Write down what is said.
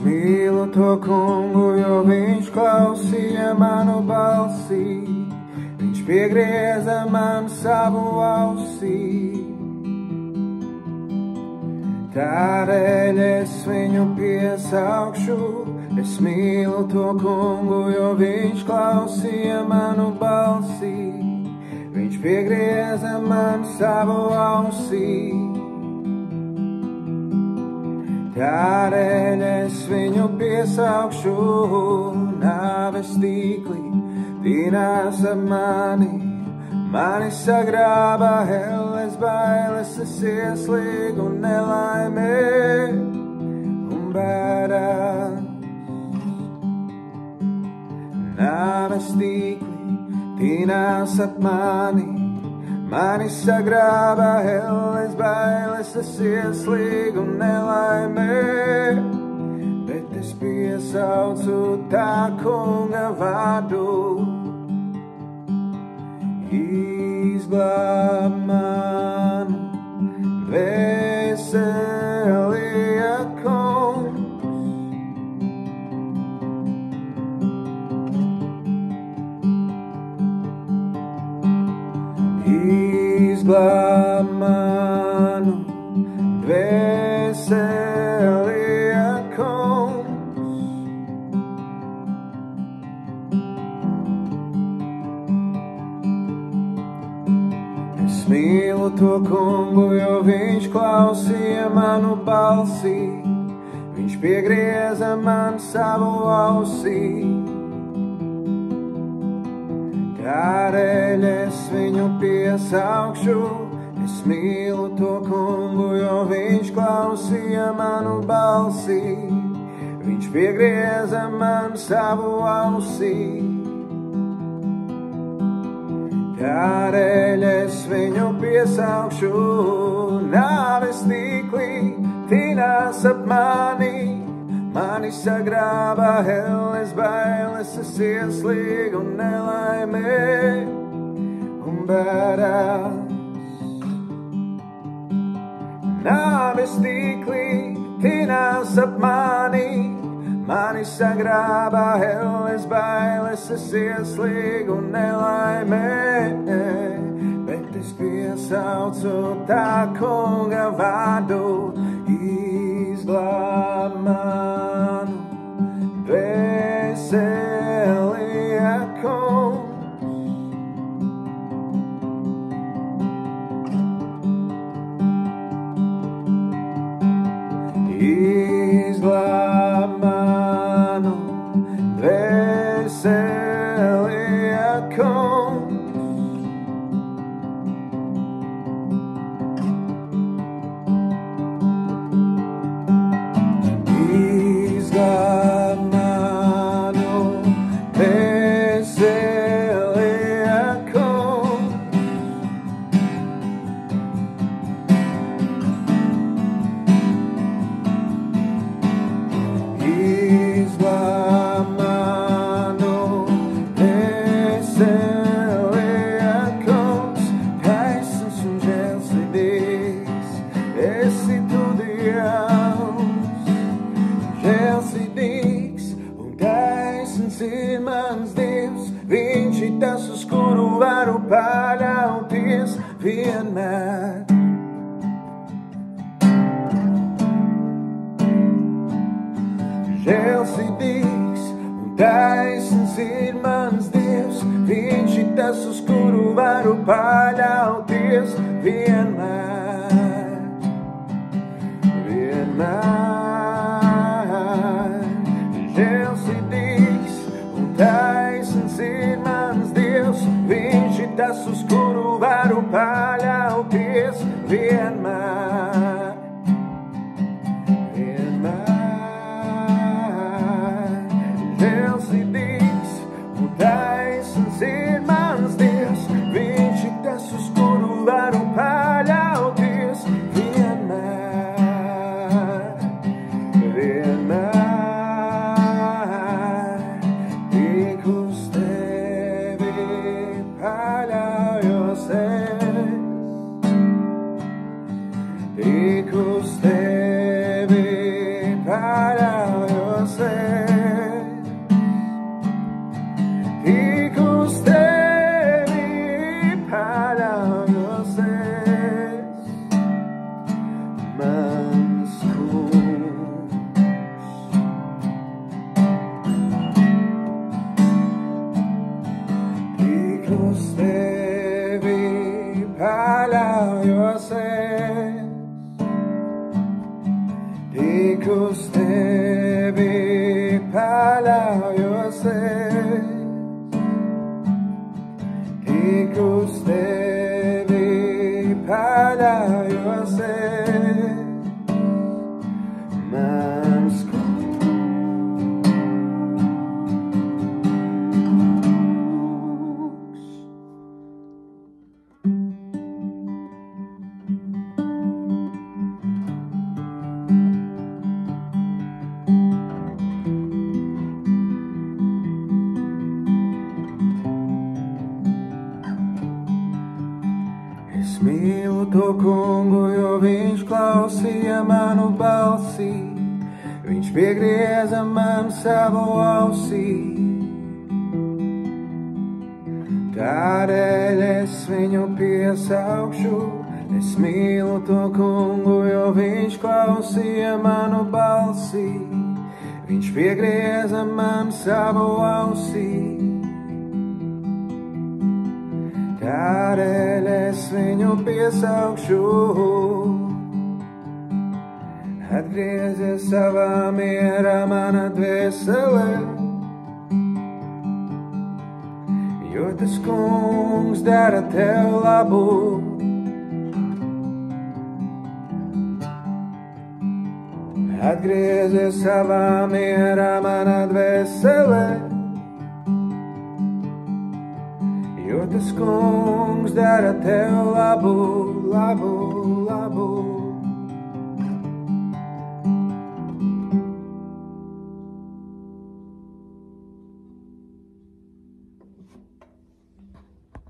mīlu to kungu, jo viņš klausīja manu balsi, viņš piegrieza man savu ausī. Tādēļ es viņu piesaukšu, es mīlu to kungu, jo viņš klausīja manu balsi, viņš piegrieza man savu ausī. Tādēļ es viņu piesaukšu, nāves tīkli tīnās ap mani, mani sagrāba elles bailes, es ieslīgu nelaimē un bēdās. Nāves tīkli tīnās ap mani, mani sagrāba elles bailes, es ieslīgu nelaimē, bet es piesaucu tā kunga vārdu. Izglāb manu dvēseli, ak, kungs. Izglāb manu dvēseli, ak, kungs. Es mīlu to kungu, jo viņš klausīja manu balsi, viņš piegrieza man savu ausī. Tādēļ es viņu piesaukšu, es mīlu to kungu, jo viņš klausīja manu balsi, viņš piegrieza man savu ausī. Tādēļ es viņu piesaukšu, nāves tīkli tīnās ap mani, mani sagrāba elles bailes, es ieslīgu nelaimē un bēdās. Nāves tīkli tīnās ap mani, mani sagrāba elles bailes, es ieslīgu nelaimē, bet es piesaucu tā kunga vārdu. Izglāb manu dvēseli, ak, kungs. Izglāb manu dvēseli, ak, kungs. Izglāb manu dvēseli, ak, kungs. Izglāb manu dvēseli, ak, kungs. Taisns un žēlsirdīgs esi tu, Dievs. Žēlsirdīgs un taisns ir mans Dievs, viņš ir tas, uz kuru varu paļauties vienmēr. Žēlsirdīgs un taisns ir mans Dievs, viņš ir tas, uz kuru varu paļauties vienmēr. Vienmēr. Žēlsirdīgs un taisns ir mans Dievs, viņš ir tas, uz kuru varu paļauties vienmēr. Žēlsirdīgs un taisns ir mans Dievs, viņš ir tas, uz kuru varu paļauties vienmēr. Vienmēr tik uz tevi paļaujos es, tik uz tevi paļaujos paļaujos es. Tik uz tevi paļaujos es. Tik uz tevi paļaujos es. Mans Es mīlu to kungu, jo viņš klausīja manu balsi, viņš piegrieza man savu ausī. Tādēļ es viņu piesaukšu, es mīlu to kungu, jo viņš klausīja manu balsi, viņš piegrieza man savu ausī. Tādēļ es viņu piesaukšu, atgriezies savā mierā mana dvēsele, jo tas kungs dara tev labu. Atgriezies savā mierā mana dvēsele, jo tas kungs dara tev labu, labu, labu.